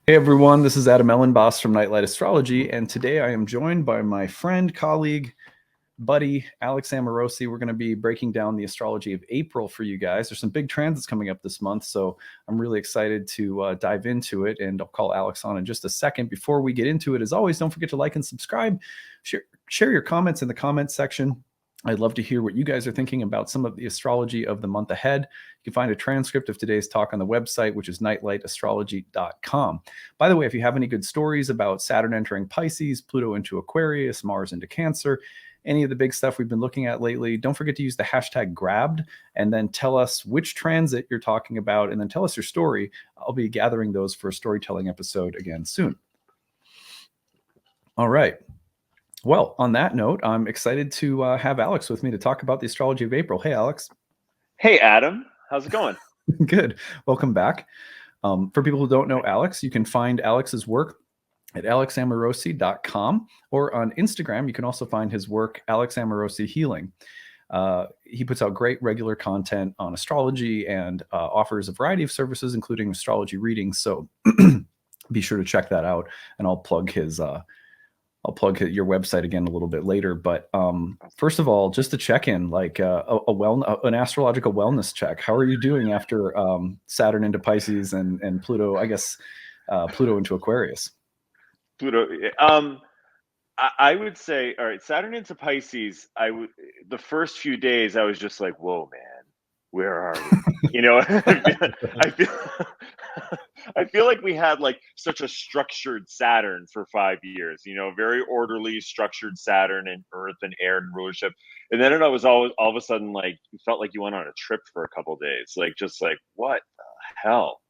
Hey everyone, this is Elenbaas from Nightlight Astrology, and today I am joined by my friend, colleague, buddy, Alex Amorosi. We're going to be breaking down the astrology of April for you guys. There's some big transits coming up this month, so I'm really excited to dive into it, and I'll call Alex on in just a second. Before we get into it, as always, don't forget to like and subscribe. Share your comments in the comments section. I'd love to hear what you guys are thinking about some of the astrology of the month ahead. You can find a transcript of today's talk on the website, which is nightlightastrology.com. By the way, if you have any good stories about Saturn entering Pisces, Pluto into Aquarius, Mars into Cancer, any of the big stuff we've been looking at lately, don't forget to use the hashtag grabbed and then tell us which transit you're talking about and then tell us your story. I'll be gathering those for a storytelling episode again soon. All right. Well, on that note, I'm excited to have Alex with me to talk about the astrology of April. Hey, Alex. Hey, Adam. How's it going? Good. Welcome back. For people who don't know Alex, you can find Alex's work at alexamorosi.com, or on Instagram, you can also find his work, Alex Amorosi Healing. He puts out great regular content on astrology and offers a variety of services, including astrology readings. So be sure to check that out. And I'll plug your website again a little bit later. But first of all, just to check in, like an astrological wellness check. How are you doing after Saturn into Pisces and Pluto? I guess Pluto into Aquarius. Pluto. I would say, all right, Saturn into Pisces. The first few days, I was just like, whoa, man, where are we? I feel like we had like such a structured Saturn for 5 years, very orderly, structured Saturn and Earth and air and rulership. And then it was all of a sudden like you felt like you went on a trip for a couple of days, like just like what the hell?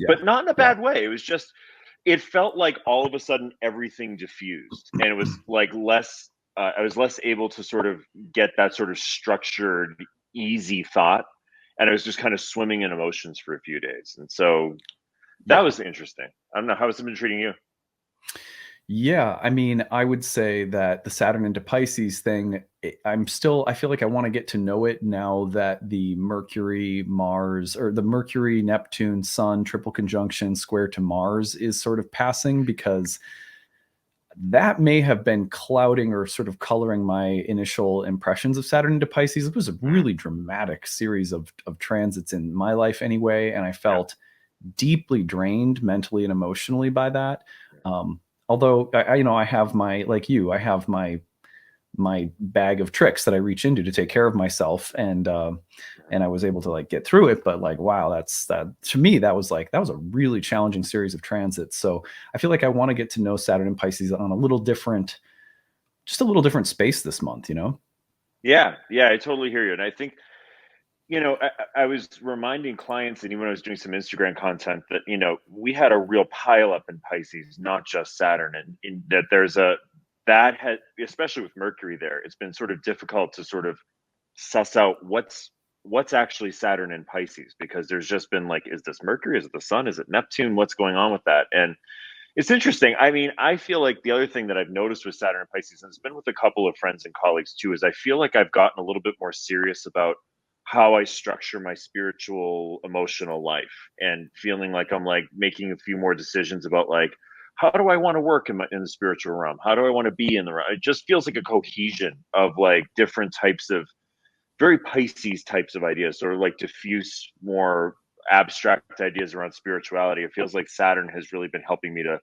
But not in a bad way. It was just it felt like all of a sudden everything diffused, and it was like I was less able to sort of get that sort of structured, easy thought, and I was just kind of swimming in emotions for a few days, and so that was interesting. I don't know, how has it been treating you? Yeah, I mean, I would say that the Saturn into Pisces thing, I feel like I want to get to know it now that the Mercury, Mars, or the Mercury, Neptune, Sun triple conjunction square to Mars is sort of passing, because that may have been clouding or sort of coloring my initial impressions of Saturn into Pisces. It was a really dramatic series of transits in my life anyway, and I felt deeply drained mentally and emotionally by that. Although I have I have my bag of tricks that I reach into to take care of myself, and I was able to like get through it. But like, wow, that to me, that was a really challenging series of transits. So I feel like I want to get to know Saturn and Pisces on a little different space this month, Yeah, I totally hear you. And I think, I was reminding clients, and even when I was doing some Instagram content, that, we had a real pile up in Pisces, not just Saturn. And that that had, especially with Mercury there, it's been sort of difficult to sort of suss out what's actually Saturn and Pisces, because there's just been like, is this Mercury? Is it the sun? Is it Neptune? What's going on with that? And it's interesting. I mean, I feel like the other thing that I've noticed with Saturn and Pisces, and it's been with a couple of friends and colleagues too, is I feel like I've gotten a little bit more serious about how I structure my spiritual, emotional life, and feeling like I'm like making a few more decisions about like, how do I want to work in the spiritual realm? How do I want to be in the realm? It just feels like a cohesion of like different types of very Pisces types of ideas, or like diffuse, more abstract ideas around spirituality. It feels like Saturn has really been helping me to,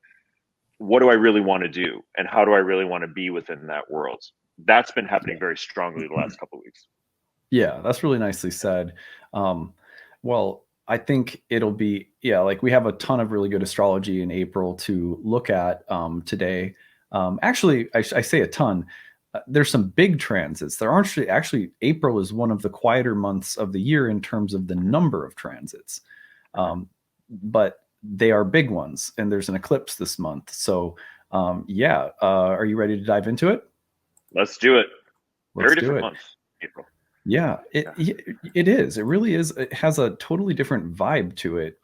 what do I really want to do, and how do I really want to be within that world? That's been happening very strongly the last couple of weeks. Yeah, that's really nicely said. Well, I think it'll be, like we have a ton of really good astrology in April to look at today. Actually, I say a ton. There's some big transits. There aren't actually, April is one of the quieter months of the year in terms of the number of transits. But they are big ones, and there's an eclipse this month. So are you ready to dive into it? Let's do it. Let's Very do different it. month, April. Yeah, it is. It really is. It has a totally different vibe to it.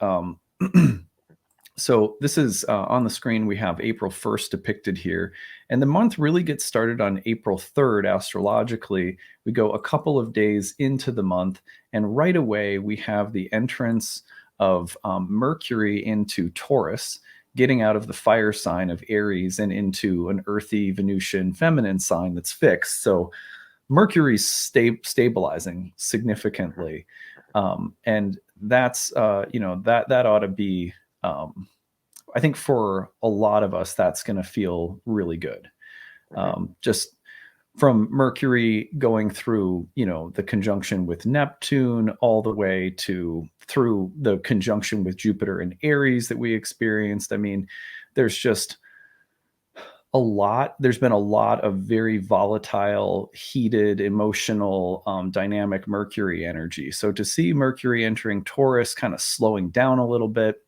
So this is on the screen. We have April 1st depicted here, and the month really gets started on April 3rd astrologically. We go a couple of days into the month, and right away we have the entrance of Mercury into Taurus, getting out of the fire sign of Aries and into an earthy Venusian feminine sign that's fixed. So Mercury's stabilizing significantly, and that's that ought to be. I think for a lot of us, that's going to feel really good. Just from Mercury going through, the conjunction with Neptune all the way to through the conjunction with Jupiter and Aries that we experienced. I mean, there's just there's been a lot of very volatile, heated, emotional, dynamic Mercury energy. So to see Mercury entering Taurus kind of slowing down a little bit,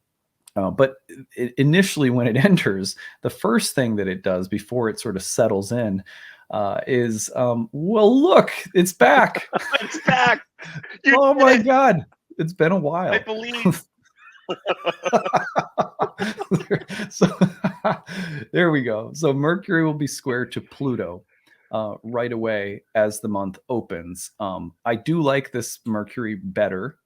but initially when it enters, the first thing that it does before it sort of settles in is, well, look, it's back. It's back. Oh my God. It's been a while. I believe. So there we go. So Mercury will be square to Pluto right away as the month opens. I do like this Mercury better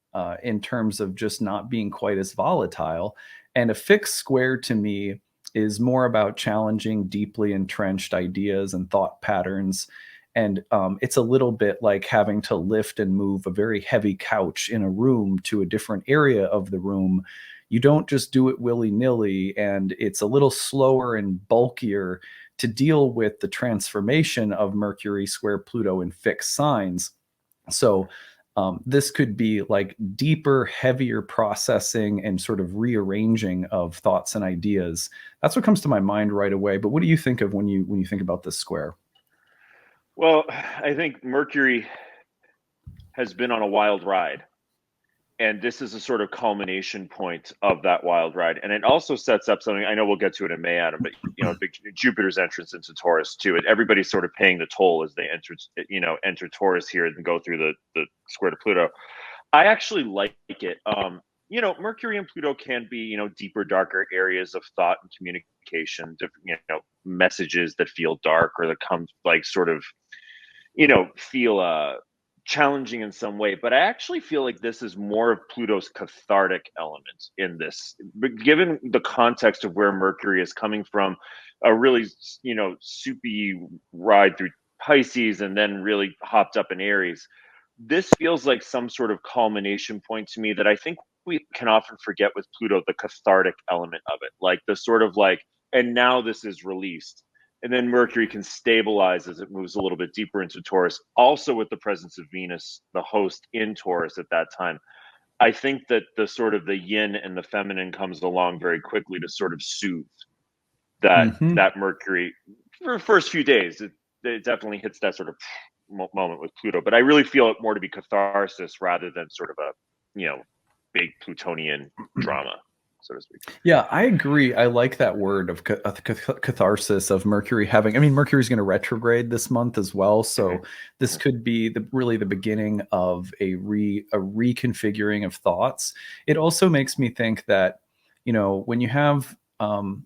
in terms of just not being quite as volatile. And a fixed square to me is more about challenging deeply entrenched ideas and thought patterns. And it's a little bit like having to lift and move a very heavy couch in a room to a different area of the room. You don't just do it willy-nilly, and it's a little slower and bulkier to deal with the transformation of Mercury square Pluto in fixed signs. So this could be like deeper, heavier processing and sort of rearranging of thoughts and ideas. That's what comes to my mind right away. But what do you think of when you think about this square? Well, I think Mercury has been on a wild ride, and this is a sort of culmination point of that wild ride. And it also sets up something, I know we'll get to it in May, Adam, but Jupiter's entrance into Taurus too. And everybody's sort of paying the toll as they enter Taurus here and go through the square to Pluto. I actually like it. Mercury and Pluto can be, deeper, darker areas of thought and communication, messages that feel dark or that come like sort of, feel challenging in some way. But I actually feel like this is more of Pluto's cathartic element in this. But given the context of where Mercury is coming from, a really, soupy ride through Pisces and then really hopped up in Aries, this feels like some sort of culmination point to me that I think we can often forget with Pluto, the cathartic element of it, like the sort of like, and now this is released. And then Mercury can stabilize as it moves a little bit deeper into Taurus, also with the presence of Venus, the host in Taurus at that time. I think that the sort of the yin and the feminine comes along very quickly to sort of soothe that Mercury for the first few days. It definitely hits that sort of moment with Pluto, but I really feel it more to be catharsis rather than sort of a big Plutonian drama, so to speak. Yeah, I agree. I like that word of catharsis of Mercury having. I mean, Mercury's going to retrograde this month as well, so this could be really the beginning of a reconfiguring of thoughts. It also makes me think that when you have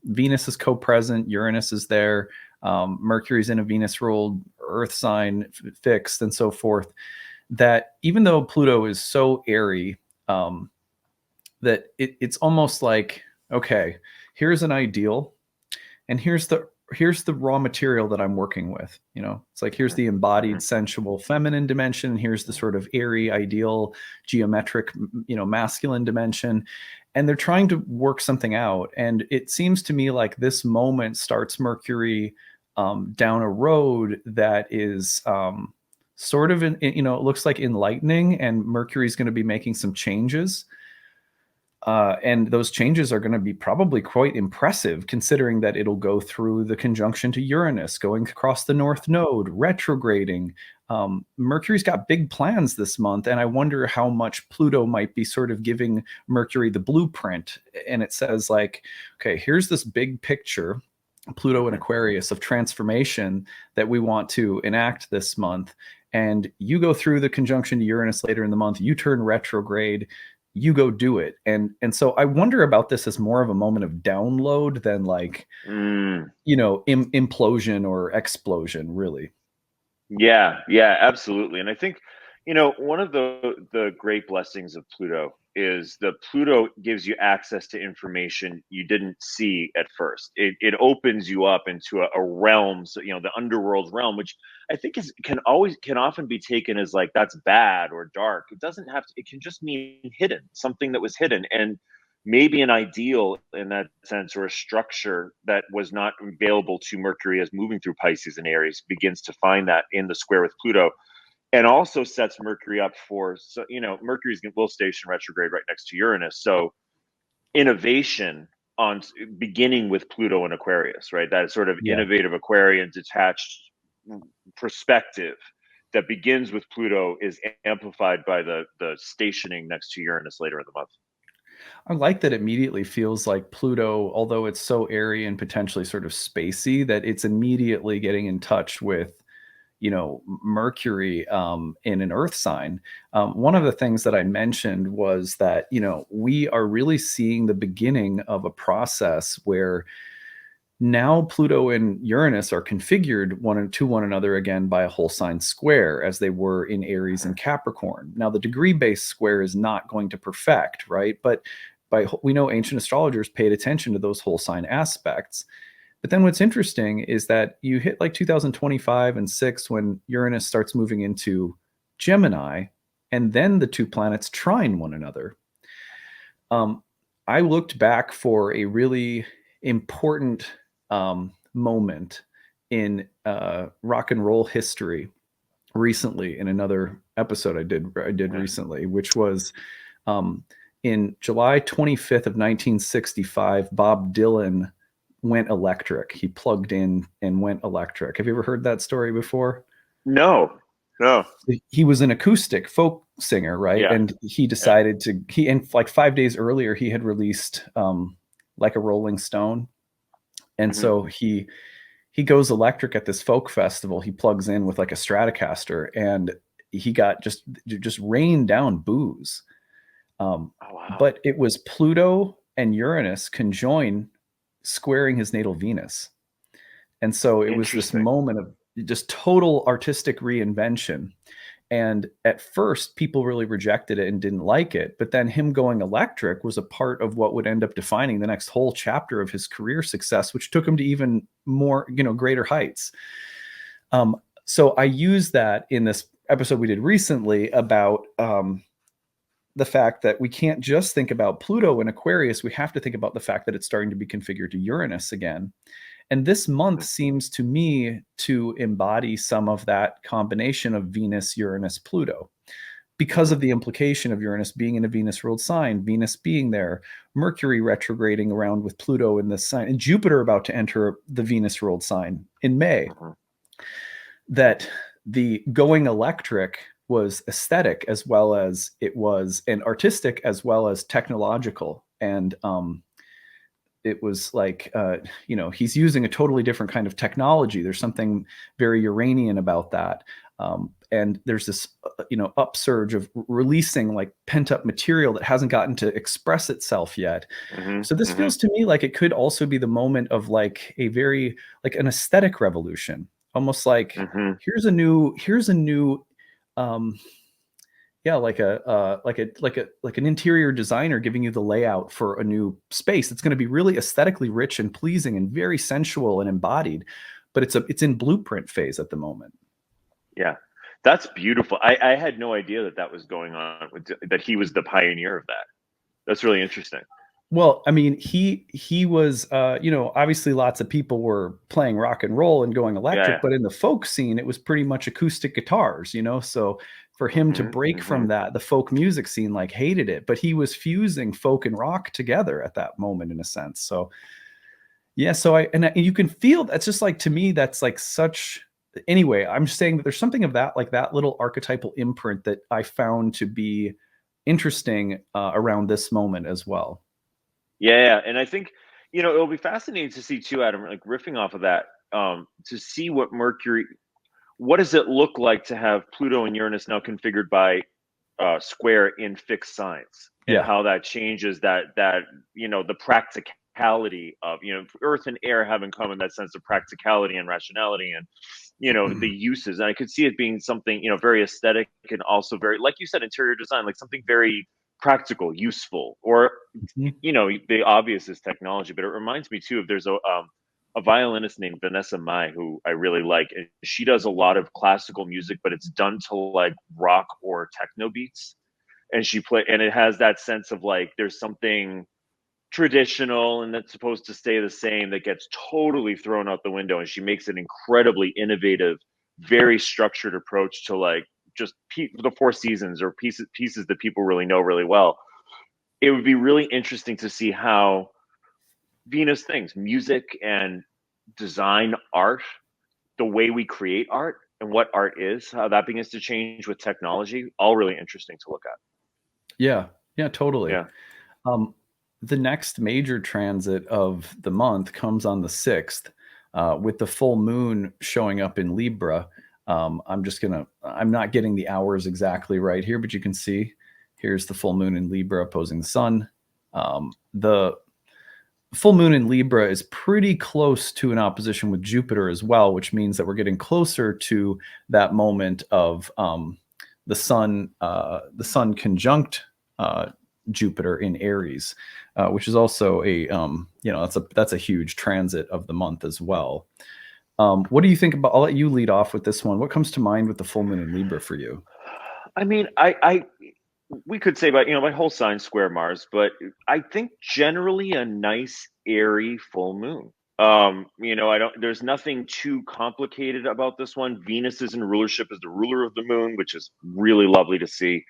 Venus is co-present, Uranus is there, Mercury's in a Venus-ruled Earth sign fixed, and so forth. That even though Pluto is so airy, that it's almost like, okay, here's an ideal, and here's the raw material that I'm working with. It's like, here's the embodied sensual feminine dimension, here's the sort of airy ideal geometric masculine dimension, and they're trying to work something out. And it seems to me like this moment starts Mercury down a road that is sort of it looks like enlightening, and Mercury's going to be making some changes. And those changes are going to be probably quite impressive, considering that it'll go through the conjunction to Uranus, going across the North Node, retrograding. Mercury's got big plans this month, and I wonder how much Pluto might be sort of giving Mercury the blueprint. And it says like, okay, here's this big picture, Pluto and Aquarius, of transformation that we want to enact this month. And you go through the conjunction to Uranus later in the month, you turn retrograde, you go do it. And so I wonder about this as more of a moment of download than like, implosion or explosion, really. Yeah, absolutely. And I think, one of the great blessings of Pluto is the Pluto gives you access to information you didn't see at first. It opens you up into a realm, so, the underworld realm, which I think can often be taken as like that's bad or dark. It doesn't have to. It can just mean hidden, something that was hidden, and maybe an ideal in that sense, or a structure that was not available to Mercury as moving through Pisces and Aries begins to find that in the square with Pluto, and also sets Mercury up for, so Mercury's will station retrograde right next to Uranus, so innovation on beginning with Pluto and Aquarius, right? That sort of Yeah. innovative Aquarian detached perspective that begins with Pluto is amplified by the stationing next to Uranus later in the month. I like that immediately feels like Pluto, although it's so airy and potentially sort of spacey, that it's immediately getting in touch with, Mercury in an Earth sign. One of the things that I mentioned was that, we are really seeing the beginning of a process where now Pluto and Uranus are configured to one another again by a whole sign square, as they were in Aries and Capricorn. Now, the degree-based square is not going to perfect, right? But we know ancient astrologers paid attention to those whole sign aspects. But then what's interesting is that you hit like 2025 and 6 when Uranus starts moving into Gemini, and then the two planets trine one another. I looked back for a really important moment in rock and roll history recently in another episode I did recently, which was in July 25th of 1965. Bob Dylan went electric. He plugged in and went electric. Have you ever heard that story before? No. He was an acoustic folk singer, right? Yeah. And he decided and like 5 days earlier, he had released like a Rolling Stone. And so he goes electric at this folk festival. He plugs in with like a Stratocaster, and he got just rained down booze. Oh, wow. But it was Pluto and Uranus conjoin squaring his natal Venus. And so it was this moment of just total artistic reinvention. And at first, people really rejected it and didn't like it. But then him going electric was a part of what would end up defining the next whole chapter of his career success, which took him to even more, greater heights. So I use that in this episode we did recently about the fact that we can't just think about Pluto and Aquarius. We have to think about the fact that it's starting to be configured to Uranus again. And this month seems to me to embody some of that combination of Venus, Uranus, Pluto, because of the implication of Uranus being in a Venus ruled sign, Venus being there, Mercury retrograding around with Pluto in this sign, and Jupiter about to enter the Venus ruled sign in May. That the going electric was aesthetic as well as it was, and artistic as well as technological. And it was like, he's using a totally different kind of technology. There's something very Uranian about that. And there's this, upsurge of releasing like pent up material that hasn't gotten to express itself yet. So this feels to me like it could also be the moment of like a very, like an aesthetic revolution, almost like here's a new, like an interior designer giving you the layout for a new space. It's going to be really aesthetically rich and pleasing and very sensual and embodied, but it's in blueprint phase at the moment. Yeah, that's beautiful. I had no idea that was going on, that he was the pioneer of that. That's really interesting. Well, I mean, he was, obviously lots of people were playing rock and roll and going electric, but in the folk scene, it was pretty much acoustic guitars, so for him to break from that, the folk music scene like hated it, but he was fusing folk and rock together at that moment in a sense. So yeah, so and you can feel that's just like, to me, that's like such, anyway, I'm just saying that there's something of that, like that little archetypal imprint that I found to be interesting around this moment as well. Yeah, and I think, it'll be fascinating to see too, Adam, like riffing off of that, to see what does it look like to have Pluto and Uranus now configured by square in fixed signs, and how that changes that the practicality of, Earth and air have in common that sense of practicality and rationality, and the uses. And I could see it being something very aesthetic, and also very, like you said, interior design, like something very practical, useful, or Mhm. the obvious is technology. But it reminds me too of there's a violinist named Vanessa Mai who I really like, and she does a lot of classical music, but it's done to like rock or techno beats, and and it has that sense of like there's something traditional and that's supposed to stay the same that gets totally thrown out the window, and she makes an incredibly innovative, very structured approach to like just the four seasons or pieces that people really know really well. It would be really interesting to see how Venus things, music and design, art, the way we create art and what art is, how that begins to change with technology, all really interesting to look at. Yeah, yeah, totally. Yeah. Um, the next major transit of the month comes on the 6th, with the full moon showing up in Libra. I'm not getting the hours exactly right here, but you can see here's the full moon in Libra opposing the sun. The full moon in Libra is pretty close to an opposition with Jupiter as well, which means that we're getting closer to that moment of the sun conjunct Jupiter in Aries, which is also that's a huge transit of the month as well. What do you think about? I'll let you lead off with this one. What comes to mind with the full moon in Libra for you? I mean, I we could say about my whole sign square Mars, but I think generally a nice airy full moon. I don't. There's nothing too complicated about this one. Venus is in rulership as the ruler of the moon, which is really lovely to see.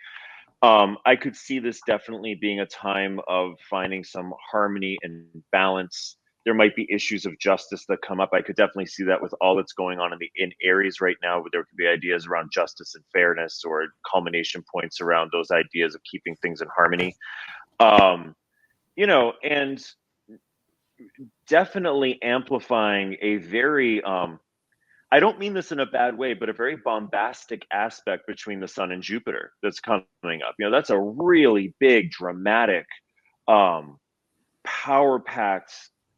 I could see this definitely being a time of finding some harmony and balance. There might be issues of justice that come up. I could definitely see that with all that's going on in Aries right now. There could be ideas around justice and fairness, or culmination points around those ideas of keeping things in harmony. And definitely amplifying a very I don't mean this in a bad way, but a very bombastic aspect between the sun and Jupiter that's coming up. That's a really big, dramatic, um, power packed,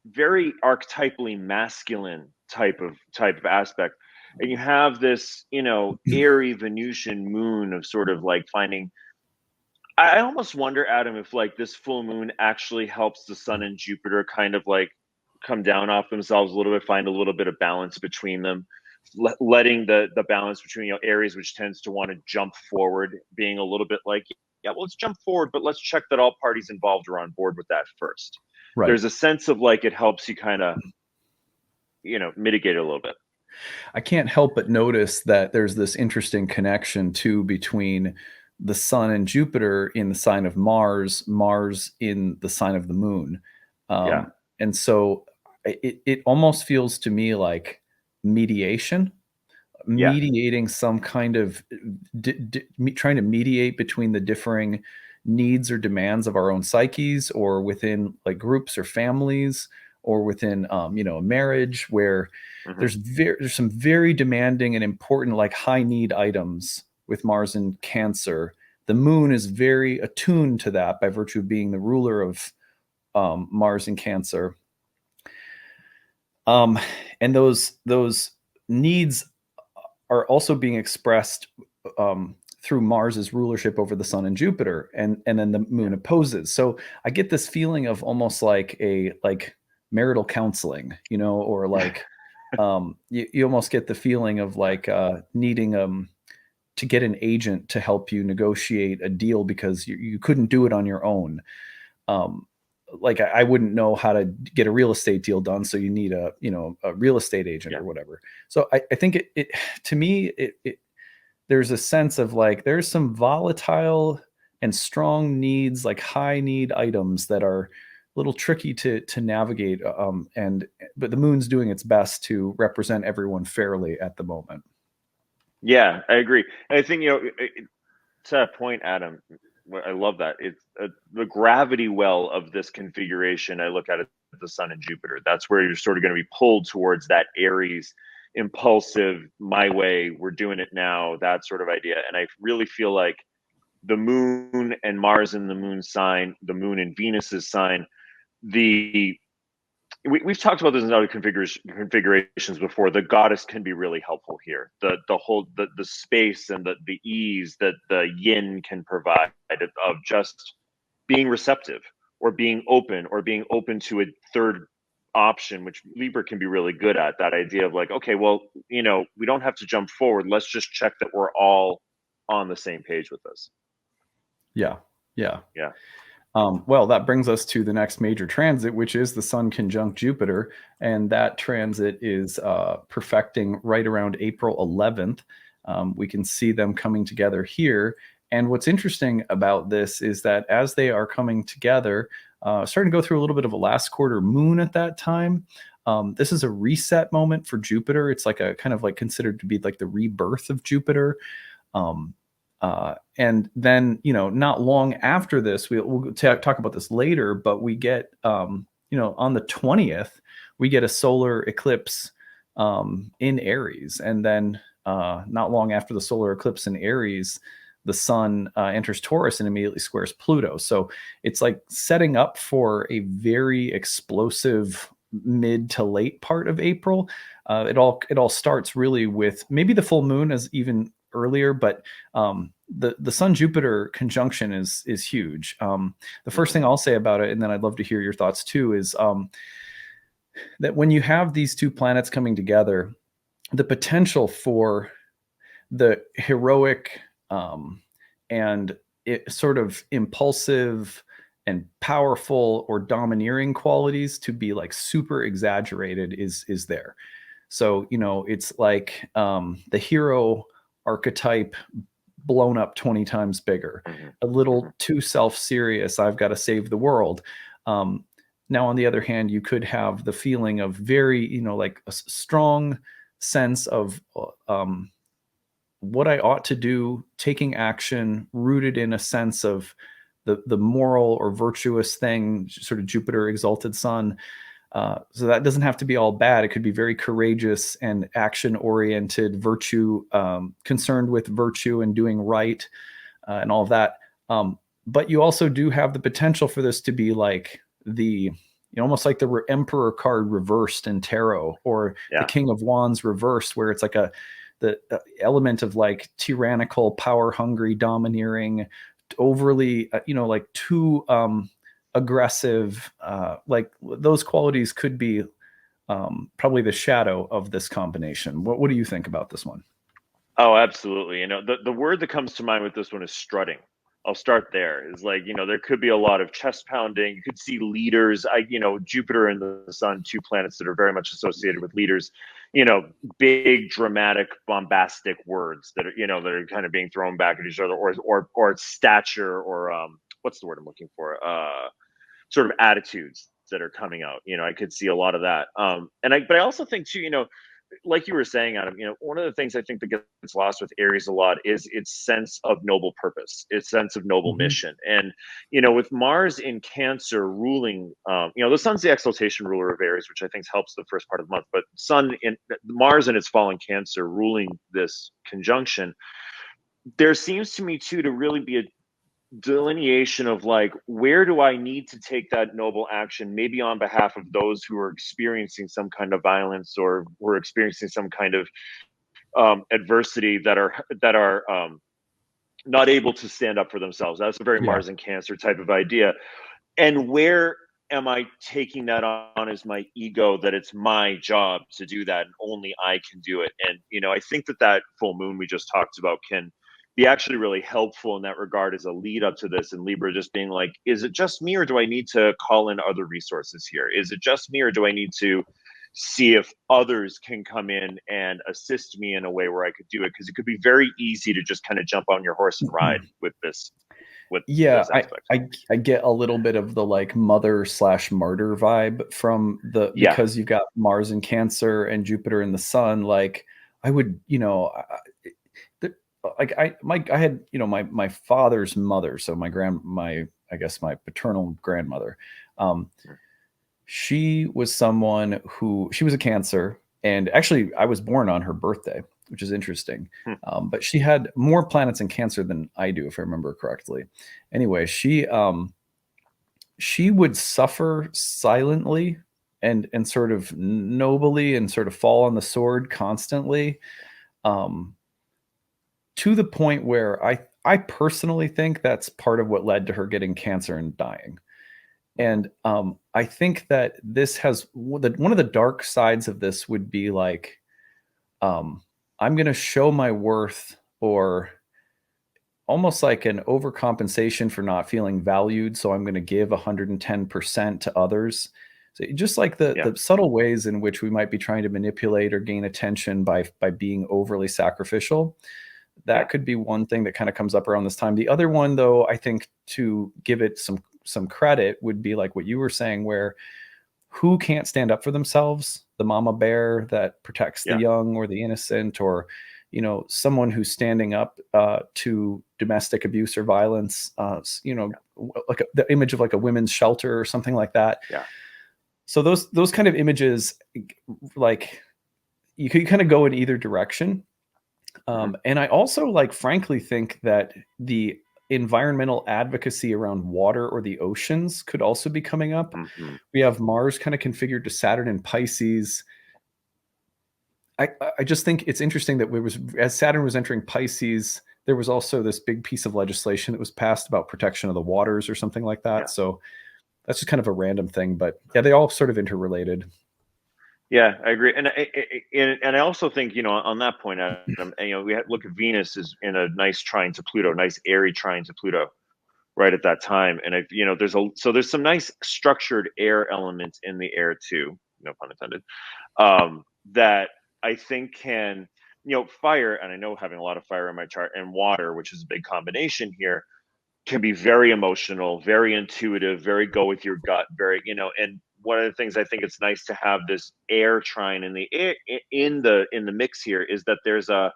very archetypally masculine type of aspect. And you have this, airy Venusian moon of sort of like finding. I almost wonder, Adam, if like this full moon actually helps the sun and Jupiter kind of like come down off themselves a little bit, find a little bit of balance between them, letting the balance between Aries, which tends to want to jump forward, being a little bit like, yeah, well, let's jump forward, but let's check that all parties involved are on board with that first. Right. There's a sense of like it helps you kind of mitigate it a little bit. I can't help but notice that there's this interesting connection too between the sun and Jupiter in the sign of Mars, Mars in the sign of the moon. Yeah, And so it almost feels to me like mediation, yeah, mediating some kind of trying to mediate between the differing needs or demands of our own psyches, or within like groups or families, or within a marriage where hmm there's some very demanding and important, like high need items with Mars in Cancer. The moon is very attuned to that by virtue of being the ruler of Mars in Cancer. Um, and those needs are also being expressed through Mars's rulership over the Sun and Jupiter, and then the yeah, Moon opposes. So I get this feeling of almost like marital counseling, or like you almost get the feeling of like needing to get an agent to help you negotiate a deal because you couldn't do it on your own. Um, like I wouldn't know how to get a real estate deal done, so you need a real estate agent yeah. or whatever. So I think it to me there's a sense of like there's some volatile and strong needs, like high need items that are a little tricky to navigate. And but the moon's doing its best to represent everyone fairly at the moment. Yeah, I agree. And I think to that point, Adam, I love that. It's the gravity well of this configuration. I look at it, the Sun and Jupiter. That's where you're sort of going to be pulled towards that Aries, impulsive, my way. We're doing it now. That sort of idea. And I really feel like the Moon and Mars in the Moon sign, the Moon in Venus's sign, the we've talked about this in other configurations before. The goddess can be really helpful here. The whole the space and the ease that the yin can provide of just being receptive or being open to a third option, which Libra can be really good at. That idea of like, okay, well, we don't have to jump forward. Let's just check that we're all on the same page with this. Yeah. Yeah. Yeah. Well, that brings us to the next major transit, which is the Sun conjunct Jupiter. And that transit is perfecting right around April 11th. We can see them coming together here. And what's interesting about this is that as they are coming together, starting to go through a little bit of a last quarter moon at that time. This is a reset moment for Jupiter. It's like a kind of like considered to be like the rebirth of Jupiter. And then, not long after this, we'll talk about this later, but we get, on the 20th, we get a solar eclipse in Aries. And then not long after the solar eclipse in Aries, the sun enters Taurus and immediately squares Pluto. So it's like setting up for a very explosive mid to late part of April. It all starts really with maybe the full moon as even earlier, but the Sun Jupiter conjunction is huge. The first thing I'll say about it, and then I'd love to hear your thoughts too, is that when you have these two planets coming together, the potential for the heroic and sort of impulsive and powerful or domineering qualities to be like super exaggerated is there. So it's like the hero archetype blown up 20 times bigger, a little too self-serious. I've got to save the world. Now, on the other hand, you could have the feeling of very, like a strong sense of what I ought to do, taking action, rooted in a sense of the moral or virtuous thing, sort of Jupiter exalted sun. So that doesn't have to be all bad. It could be very courageous and action-oriented, virtue, concerned with virtue and doing right, and all of that. But you also do have the potential for this to be like almost like the Emperor card reversed in tarot, or the King of Wands reversed, where it's like the element of like tyrannical, power-hungry, domineering, overly, like too aggressive. Like those qualities could be probably the shadow of this combination. What do you think about this one? Oh, absolutely. The word that comes to mind with this one is strutting. I'll start there. Is like, there could be a lot of chest pounding. You could see leaders. Jupiter and the Sun, two planets that are very much associated with leaders. Big, dramatic, bombastic words that are kind of being thrown back at each other, or stature, or what's the word I'm looking for? Sort of attitudes that are coming out. I could see a lot of that. But I also think too, like you were saying, Adam, one of the things I think that gets lost with Aries a lot is its sense of noble purpose, its sense of noble mission. And, with Mars in Cancer ruling, the Sun's the exaltation ruler of Aries, which I think helps the first part of the month, but Mars in its fallen Cancer ruling this conjunction, there seems to me too to really be a delineation of like, where do I need to take that noble action, maybe on behalf of those who are experiencing some kind of violence or who are experiencing some kind of adversity, that are not able to stand up for themselves. That's a very Mars and Cancer type of idea. And where am I taking that on as my ego, that it's my job to do that and only I can do it? And I think that full moon we just talked about can be actually really helpful in that regard as a lead up to this, and Libra just being like, is it just me, or do I need to call in other resources here? Is it just me, or do I need to see if others can come in and assist me in a way where I could do it? Because it could be very easy to just kind of jump on your horse and ride with this. I get a little bit of the like mother/martyr vibe from because you've got Mars in Cancer and Jupiter in the Sun. Like I would, I had, my father's mother. So I guess my paternal grandmother, she was someone she was a Cancer, and actually I was born on her birthday, which is interesting. But she had more planets in Cancer than I do, if I remember correctly. Anyway, she would suffer silently and sort of nobly and sort of fall on the sword constantly, to the point where I personally think that's part of what led to her getting cancer and dying. Mhm. And I think that this has one of the dark sides of this would be like, um, I'm going to show my worth, or almost like an overcompensation for not feeling valued. So I'm going to give 110% to others. So just like Yeah, the subtle ways in which we might be trying to manipulate or gain attention by being overly sacrificial, yeah, that could be one thing that kind of comes up around this time. The other one, though, I think to give it some credit would be like what you were saying, where who can't stand up for themselves, the mama bear that protects the yeah, young or the innocent, or someone who's standing up to domestic abuse or violence, like the image of like a women's shelter or something like that. yeah. So those kind of images, like, you could kind of go in either direction. Hmm. And I also, like, frankly think that the environmental advocacy around water or the oceans could also be coming up. Hmm. We have Mars kind of configured to Saturn in Pisces. I just think it's interesting that as Saturn was entering Pisces, there was also this big piece of legislation that was passed about protection of the waters or something like that. Yeah. So that's just kind of a random thing, but yeah, they all sort of interrelated. Yeah, I agree, and I also think, on that point, Adam, we look at Venus is in a nice trine to Pluto, nice airy trine to Pluto, right at that time, and there's some nice structured air elements in the air too, no pun intended, that I think can, fire, and I know having a lot of fire in my chart, and water, which is a big combination here, can be very emotional, very intuitive, very go with your gut, very, and one of the things I think it's nice to have this air trine in the air, in the mix here, is that there's a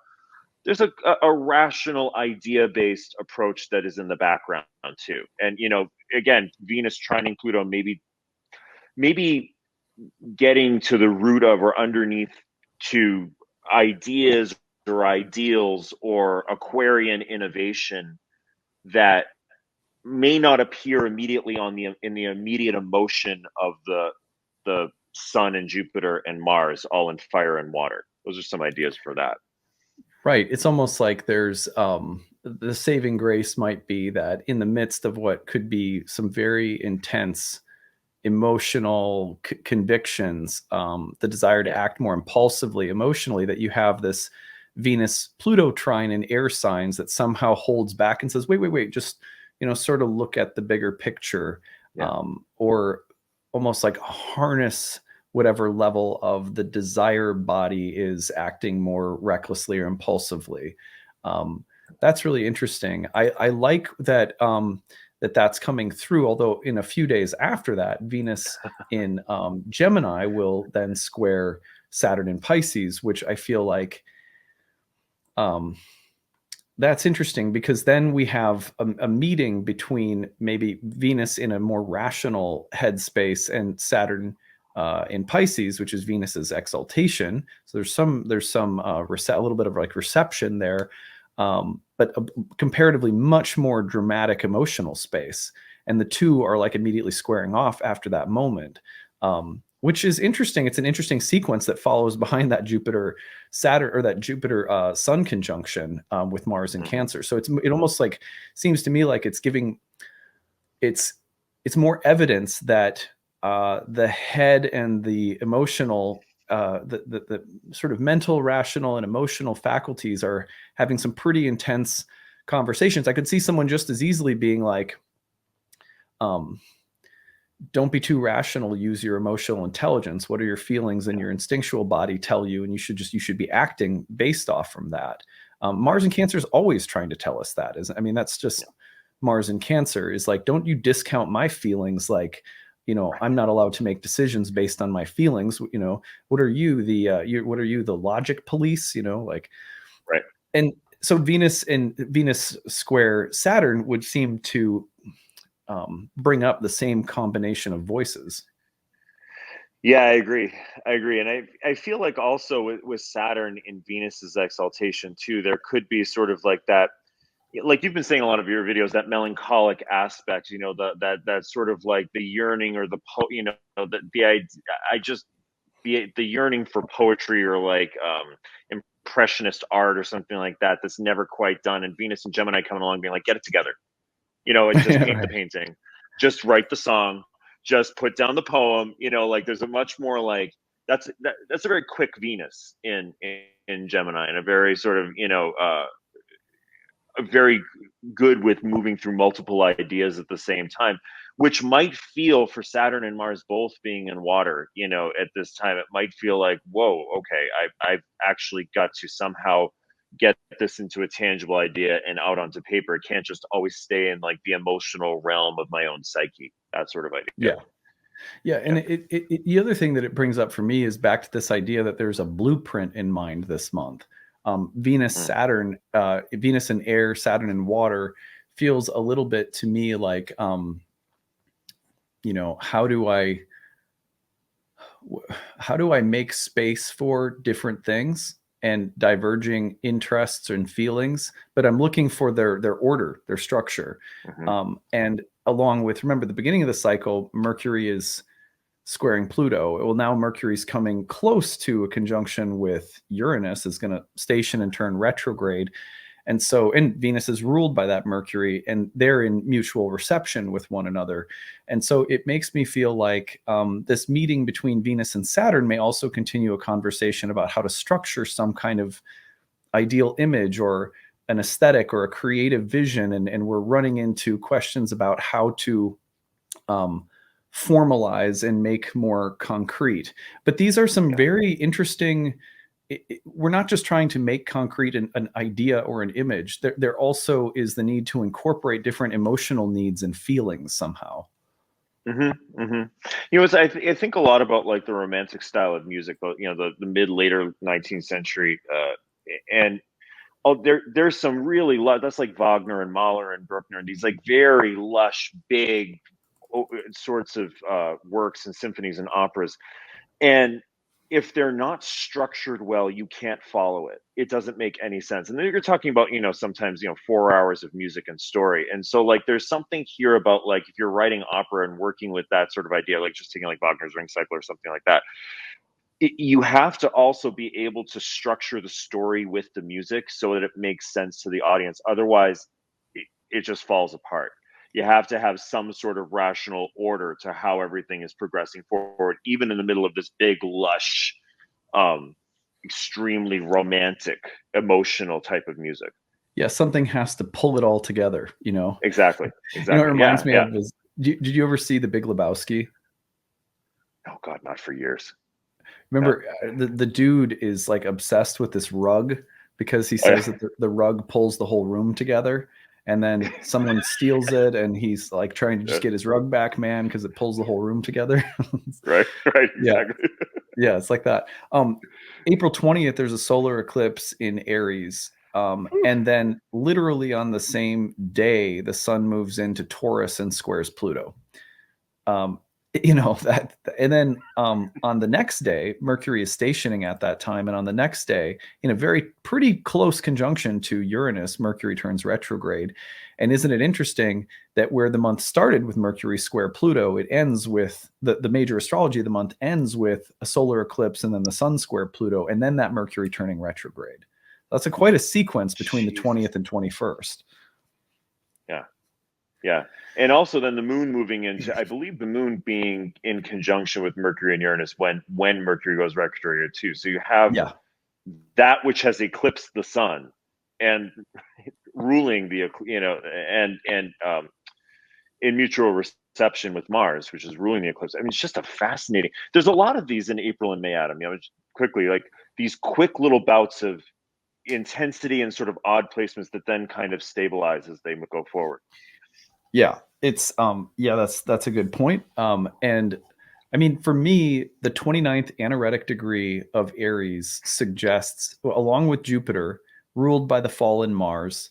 rational idea based approach that is in the background too. And again, Venus trining Pluto, maybe getting to the root of or underneath to ideas or ideals or Aquarian innovation that may not appear immediately in the immediate emotion of the sun and Jupiter and Mars, all in fire and water. Those are some ideas for that. Right. It's almost like there's the saving grace might be that in the midst of what could be some very intense emotional convictions, the desire to Yeah, act more impulsively emotionally, that you have this Venus Pluto trine in air signs that somehow holds back and says, wait, wait, wait, just sort of look at the bigger picture, yeah, or almost like harness whatever level of the desire body is acting more recklessly or impulsively. Um, that's really interesting. I like that, that's coming through. Although in a few days after that, Venus in Gemini will then square Saturn in Pisces, which I feel like, um, that's interesting, because then we have a meeting between maybe Venus in a more rational headspace and Saturn in Pisces, which is Venus's exaltation. So there's some a little bit of like reception there, but a comparatively much more dramatic emotional space, and the two are like immediately squaring off after that moment. Which is interesting. It's an interesting sequence that follows behind that Jupiter Saturn, or that Jupiter Sun conjunction with Mars in hmm, Cancer. So it almost like seems to me like it's it's more evidence that the head and the emotional, the sort of mental, rational, and emotional faculties are having some pretty intense conversations. I could see someone just as easily being like, um, don't be too rational, use your emotional intelligence. What are your feelings and yeah, your instinctual body tell you, and you should be acting based off from that. right, Mars and Cancer is always trying to tell us that. Is I mean, that's yeah, just Mars and Cancer is like, don't you discount my feelings, like, right, I'm not allowed to make decisions based on my feelings. What are you, what are you, the logic police, like. right. And so Venus square Saturn would seem to bring up the same combination of voices. Yeah, I agree. I agree, and I feel like also with Saturn in Venus's exaltation too, there could be sort of like that, like you've been saying a lot of your videos, that melancholic aspect, that sort of like the yearning or the I just the yearning for poetry, or like impressionist art or something like that that's never quite done, and Venus and Gemini coming along being like, get it together, and just paint the Right. painting, just write the song, just put down the poem, like there's a much more like that's a very quick Venus in Gemini, and a very sort of very good with moving through multiple ideas at the same time, which might feel, for Saturn and Mars both being in water, at this time, it might feel like, whoa, okay, I've actually got to somehow get this into a tangible idea and out onto paper. It can't just always stay in like the emotional realm of my own psyche, that sort of idea. Yeah. Yeah. And Yeah. the other thing that it brings up for me is back to this idea that there's a blueprint in mind this month. Venus, Mm. Saturn, Venus and air, Saturn and water feels a little bit to me like, how do I make space for different things and diverging interests and feelings, but I'm looking for their order, their structure. Mm-hmm. And along with, remember, the beginning of the cycle, Mercury is squaring Pluto. Well, now Mercury's coming close to a conjunction with Uranus, is going to station and turn retrograde. And Venus is ruled by that Mercury, and they're in mutual reception with one another. And so it makes me feel like this meeting between Venus and Saturn may also continue a conversation about how to structure some kind of ideal image or an aesthetic or a creative vision. And we're running into questions about how to formalize and make more concrete. But these are some very interesting. We're not just trying to make concrete an idea or an image. There also is the need to incorporate different emotional needs and feelings somehow. Mm-hmm, mm-hmm. I think a lot about like the romantic style of music, but the mid later 19th century, and there's some really that's like Wagner and Mahler and Bruckner, and these like very lush, big sorts of works and symphonies and operas, and if they're not structured well, you can't follow it. It doesn't make any sense. And then you're talking about, sometimes, 4 hours of music and story. And so like, there's something here about like, if you're writing opera and working with that sort of idea, like just taking like Wagner's Ring Cycle or something like that, you have to also be able to structure the story with the music so that it makes sense to the audience. Otherwise, it just falls apart. You have to have some sort of rational order to how everything is progressing forward, even in the middle of this big, lush, extremely romantic, emotional type of music. Yeah, something has to pull it all together, Exactly. What it reminds me Yeah. of is, did you ever see The Big Lebowski? Oh God, not for years. Remember, the dude is like obsessed with this rug because he says that the rug pulls the whole room together. And then someone steals it, and he's like trying to just get his rug back, man, because it pulls the whole room together. Right, exactly. Yeah, it's like that. April 20th, there's a solar eclipse in Aries. And then literally on the same day, the sun moves into Taurus and squares Pluto. That, and then on the next day, Mercury is stationing at that time, and on the next day, in a very pretty close conjunction to Uranus, Mercury turns retrograde. And isn't it interesting that where the month started with Mercury square Pluto, it ends with the major astrology of the month ends with a solar eclipse and then the sun square Pluto, and then that Mercury turning retrograde. That's quite a sequence between the 20th and 21st. Yeah. And also then the moon moving into, I believe the moon being in conjunction with Mercury and Uranus when Mercury goes retrograde too. So you have that which has eclipsed the sun and ruling the, and in mutual reception with Mars, which is ruling the eclipse. I mean, it's just there's a lot of these in April and May, Adam, quickly, like these quick little bouts of intensity and sort of odd placements that then kind of stabilize as they go forward. Yeah, it's that's a good point. And I mean, for me, the 29th anaretic degree of Aries suggests, along with Jupiter, ruled by the fallen Mars,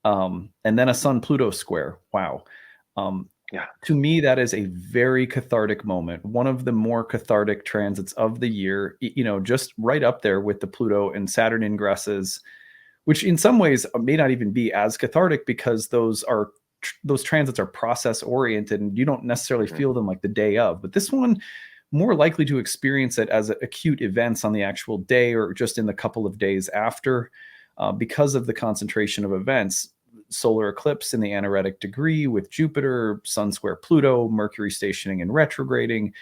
and then a Sun Pluto square. Wow. To me, that is a very cathartic moment. One of the more cathartic transits of the year, just right up there with the Pluto and Saturn ingresses, which in some ways may not even be as cathartic because those transits are process oriented and you don't necessarily feel them like the day of. But this one, more likely to experience it as acute events on the actual day or just in the couple of days after, because of the concentration of events. Solar eclipse in the anaretic degree with Jupiter, Sun square Pluto, Mercury stationing and retrograding,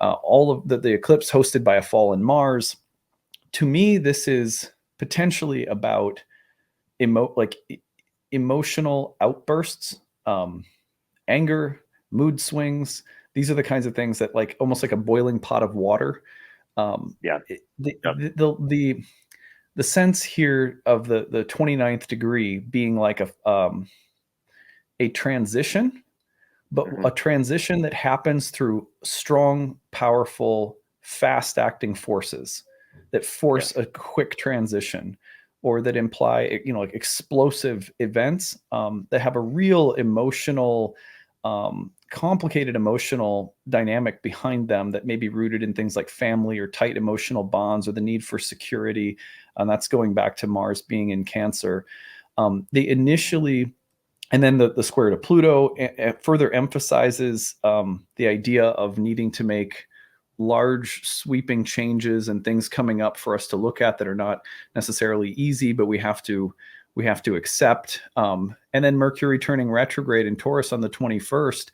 all of the eclipse hosted by a fallen Mars. To me, this is potentially about like emotional outbursts, anger, mood swings. These are the kinds of things that, like, almost like a boiling pot of water. Yeah. The, Yep. the sense here of the 29th degree being like a transition, but Mm-hmm. a transition that happens through strong, powerful, fast acting forces that force Yes. a quick transition, or that imply, like explosive events, that have a real emotional, complicated emotional dynamic behind them that may be rooted in things like family or tight emotional bonds or the need for security. And that's going back to Mars being in Cancer. They initially, and then the square to Pluto further emphasizes the idea of needing to make large sweeping changes and things coming up for us to look at that are not necessarily easy, but we have to accept. And then Mercury turning retrograde in Taurus on the 21st,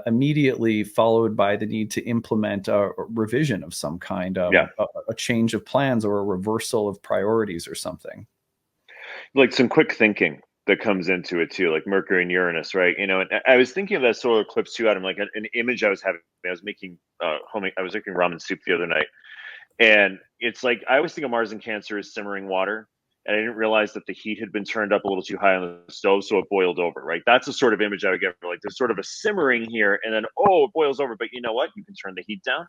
immediately followed by the need to implement a revision of some kind, Yeah. a change of plans or a reversal of priorities or something. Like some quick thinking that comes into it too, like Mercury and Uranus, right? And I was thinking of that solar eclipse too, Adam. Like an image I was having. I was making I was making ramen soup the other night, and it's like I always think of Mars and Cancer as simmering water, and I didn't realize that the heat had been turned up a little too high on the stove, so it boiled over. Right? That's the sort of image I would get for, like, there's sort of a simmering here, and then it boils over. But you know what? You can turn the heat down.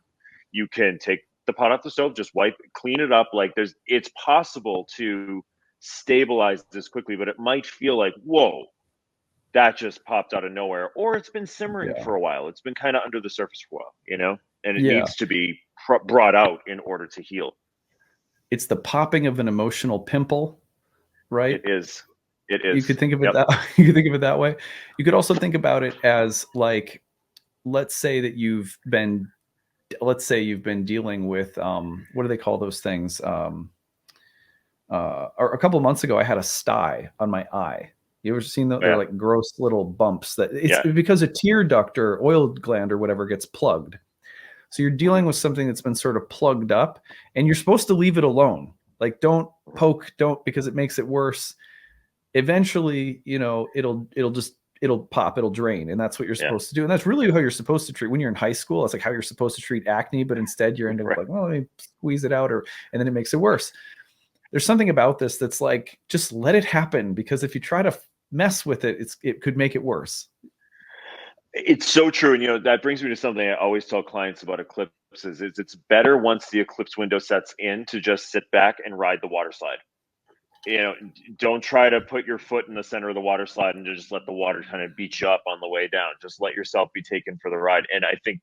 You can take the pot off the stove, just clean it up. Like it's possible to stabilize this quickly, but it might feel like, whoa, that just popped out of nowhere, or it's been simmering Yeah. for a while. It's been kind of under the surface for a while, and it Yeah. needs to be brought out in order to heal. It's the popping of an emotional pimple, It right? is. It You is. could think of it Yep. that you could think of it that way. You could also think about it as, like, let's say that you've been dealing with, what do they call those things? Or a couple of months ago, I had a sty on my eye. You ever seen those? They're Yeah. like gross little bumps that it's Yeah. because a tear duct or oil gland or whatever gets plugged. So you're Mm-hmm. dealing with something that's been sort of plugged up, and you're supposed to leave it alone. Like, don't Mm-hmm. poke, don't, because it makes it worse. Eventually, it'll pop, it'll drain, and that's what you're Yeah. supposed to do. And that's really how you're supposed to treat when you're in high school. It's like how you're supposed to treat acne, but instead you're end up Right. like, well, let me squeeze it out, and then it makes it worse. There's something about this that's like, just let it happen, because if you try to mess with it, it could make it worse. It's so true, and that brings me to something I always tell clients about eclipses: is it's better once the eclipse window sets in to just sit back and ride the water slide. Don't try to put your foot in the center of the water slide and just let the water kind of beat you up on the way down. Just let yourself be taken for the ride. And I think,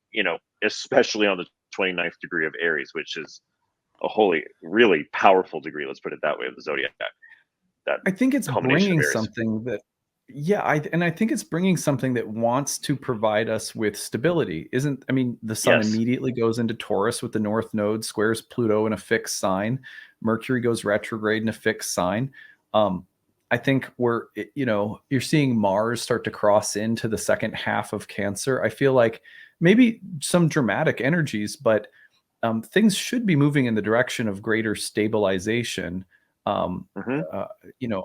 especially on the 29th degree of Aries, which is a really powerful degree, let's put it that way, of the zodiac, that I think it's culmination of bringing Aries. something that, yeah, I think it's bringing something that wants to provide us with stability. Isn't I mean, the sun Yes. immediately goes into Taurus with the north node, squares Pluto in a fixed sign. Mercury goes retrograde in a fixed sign. Um, I think you're seeing Mars start to cross into the second half of Cancer. I feel like maybe some dramatic energies, but things should be moving in the direction of greater stabilization. Um, Hmm. uh,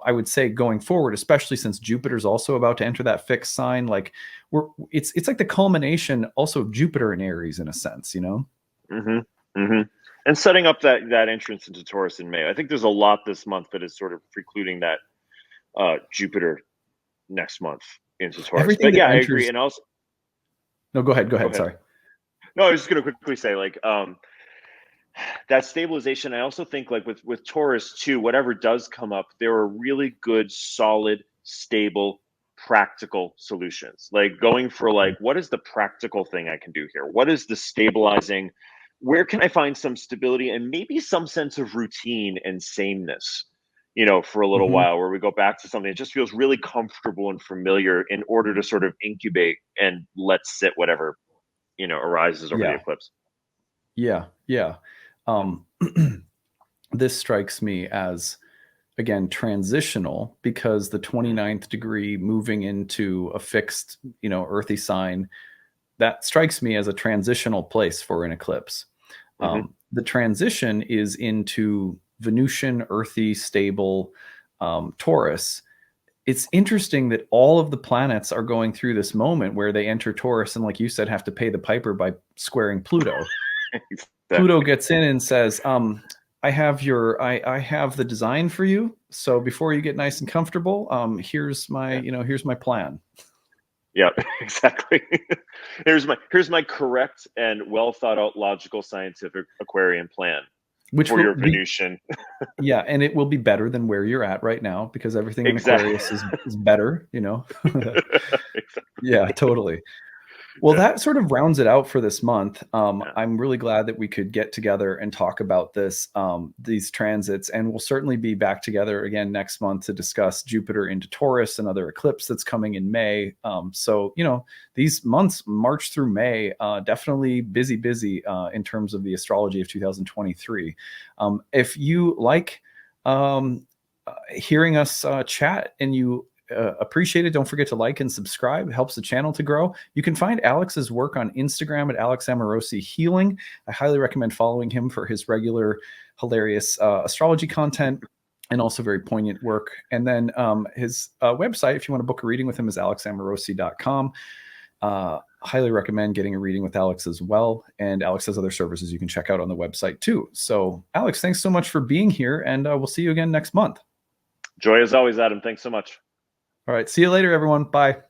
I would say going forward, especially since Jupiter's also about to enter that fixed sign, like it's like the culmination also of Jupiter in Aries in a sense. Hmm. Hmm. And setting up that entrance into Taurus in May. I think there's a lot this month that is sort of precluding that Jupiter next month into Taurus. Everything But that yeah, I agree. enters. And also, No, go ahead. Go go ahead. ahead. Sorry. No, I was just going to quickly say, like, that stabilization. I also think, like, with Taurus too, whatever does come up, there are really good, solid, stable, practical solutions. Like going for, like, what is the practical thing I can do here? What is the stabilizing? Where can I find some stability and maybe some sense of routine and sameness? For a little Hmm. while, where we go back to something that just feels really comfortable and familiar in order to sort of incubate and let sit whatever arises over the Yeah. eclipse. Yeah, yeah. Um, this strikes me as, again, transitional, because the Mhm. 29th degree moving into a fixed, earthy sign, that strikes me as a transitional place for an eclipse. Mhm. The transition is into Venusian, earthy, stable Taurus. It's interesting that all of the planets are going through this moment where they enter Taurus and, like you said, have to pay the piper by squaring Pluto. Pluto Exactly. gets in and says, I have the design for you. So before you get nice and comfortable, Yeah. here's my plan. Yeah, exactly. Here's my correct and well thought out logical scientific Aquarian plan Which for will your be, Venusian. yeah, and it will be better than where you're at right now, because everything in Exactly. Aquarius is better, Exactly. Yeah, totally. Well, Yeah. that sort of rounds it out for this month. Yeah. I'm really glad that we could get together and talk about these transits, and we'll certainly be back together again next month to discuss Jupiter into Taurus, another eclipse that's coming in May. So, these months, March through May, definitely busy, busy in terms of the astrology of 2023. If you like hearing us chat and you appreciate it, don't forget to like and subscribe. It helps the channel to grow. You can find Alex's work on Instagram at Alex Amorosi Healing. I highly recommend following him for his regular hilarious astrology content and also very poignant work. And then his website, if you want to book a reading with him, is alexamorosi.com. Highly recommend getting a reading with Alex as well. And Alex has other services you can check out on the website too. So, Alex, thanks so much for being here, and we'll see you again next month. Joy as always, Adam. Thanks so much. All right. See you later, everyone. Bye.